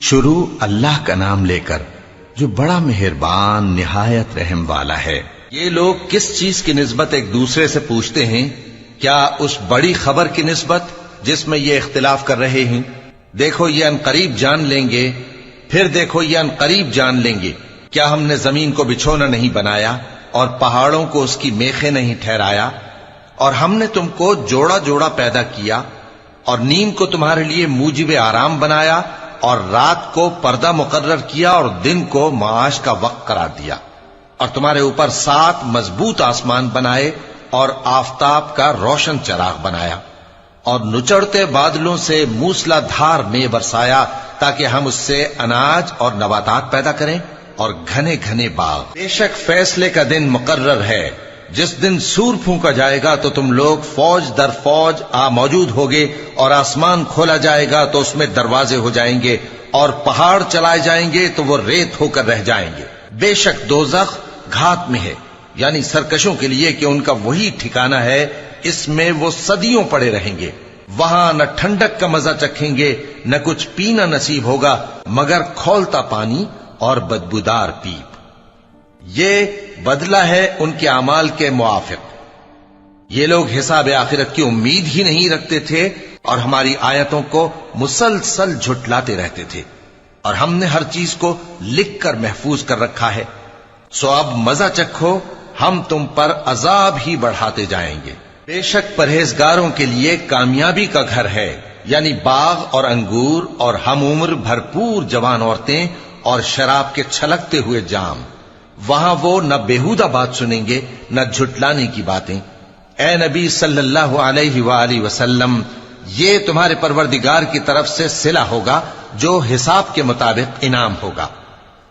شروع اللہ کا نام لے کر جو بڑا مہربان نہایت رحم والا ہے۔ یہ لوگ کس چیز کی نسبت ایک دوسرے سے پوچھتے ہیں؟ کیا اس بڑی خبر کی نسبت جس میں یہ اختلاف کر رہے ہیں؟ دیکھو یہ انقریب جان لیں گے، پھر دیکھو یہ انقریب جان لیں گے۔ کیا ہم نے زمین کو بچھونا نہیں بنایا اور پہاڑوں کو اس کی میخیں نہیں ٹھہرایا؟ اور ہم نے تم کو جوڑا جوڑا پیدا کیا اور نیند کو تمہارے لیے موجب آرام بنایا اور رات کو پردہ مقرر کیا اور دن کو معاش کا وقت قرار دیا، اور تمہارے اوپر 7 مضبوط آسمان بنائے اور آفتاب کا روشن چراغ بنایا، اور نچڑتے بادلوں سے موسلا دھار میں برسایا تاکہ ہم اس سے اناج اور نباتات پیدا کریں اور گھنے گھنے باغ۔ بے شک فیصلے کا دن مقرر ہے، جس دن سور پھونکا جائے گا تو تم لوگ فوج در فوج موجود ہوگے، اور آسمان کھولا جائے گا تو اس میں دروازے ہو جائیں گے، اور پہاڑ چلائے جائیں گے تو وہ ریت ہو کر رہ جائیں گے۔ بے شک دوزخ گھات میں ہے، یعنی سرکشوں کے لیے کہ ان کا وہی ٹھکانہ ہے، اس میں وہ صدیوں پڑے رہیں گے۔ وہاں نہ ٹھنڈک کا مزہ چکھیں گے، نہ کچھ پینا نصیب ہوگا مگر کھولتا پانی اور بدبودار پیپ۔ یہ بدلہ ہے ان کے اعمال کے موافق۔ یہ لوگ حساب آخرت کی امید ہی نہیں رکھتے تھے اور ہماری آیتوں کو مسلسل جھٹلاتے رہتے تھے، اور ہم نے ہر چیز کو لکھ کر محفوظ کر رکھا ہے۔ سو اب مزہ چکھو، ہم تم پر عذاب ہی بڑھاتے جائیں گے۔ بے شک پرہیزگاروں کے لیے کامیابی کا گھر ہے، یعنی باغ اور انگور اور ہم عمر بھرپور جوان عورتیں اور شراب کے چھلکتے ہوئے جام۔ وہاں وہ نہ بیہودہ بات سنیں گے نہ جھٹلانے کی باتیں۔ اے نبی صلی اللہ علیہ وآلہ وسلم، یہ تمہارے پروردگار کی طرف سے صلہ ہوگا جو حساب کے مطابق انعام ہوگا۔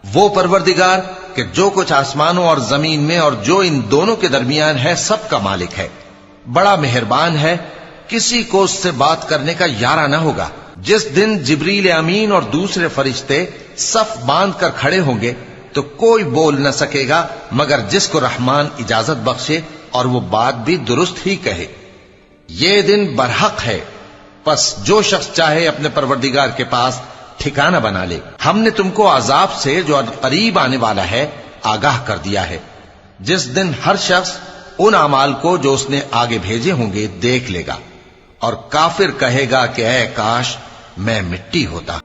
وہ پروردگار کہ جو کچھ آسمانوں اور زمین میں اور جو ان دونوں کے درمیان ہے سب کا مالک ہے، بڑا مہربان ہے، کسی کو اس سے بات کرنے کا یارہ نہ ہوگا۔ جس دن جبریل امین اور دوسرے فرشتے صف باندھ کر کھڑے ہوں گے تو کوئی بول نہ سکے گا مگر جس کو رحمان اجازت بخشے اور وہ بات بھی درست ہی کہے۔ یہ دن برحق ہے، پس جو شخص چاہے اپنے پروردگار کے پاس ٹھکانہ بنا لے۔ ہم نے تم کو عذاب سے جو قریب آنے والا ہے آگاہ کر دیا ہے، جس دن ہر شخص ان اعمال کو جو اس نے آگے بھیجے ہوں گے دیکھ لے گا، اور کافر کہے گا کہ اے کاش میں مٹی ہوتا۔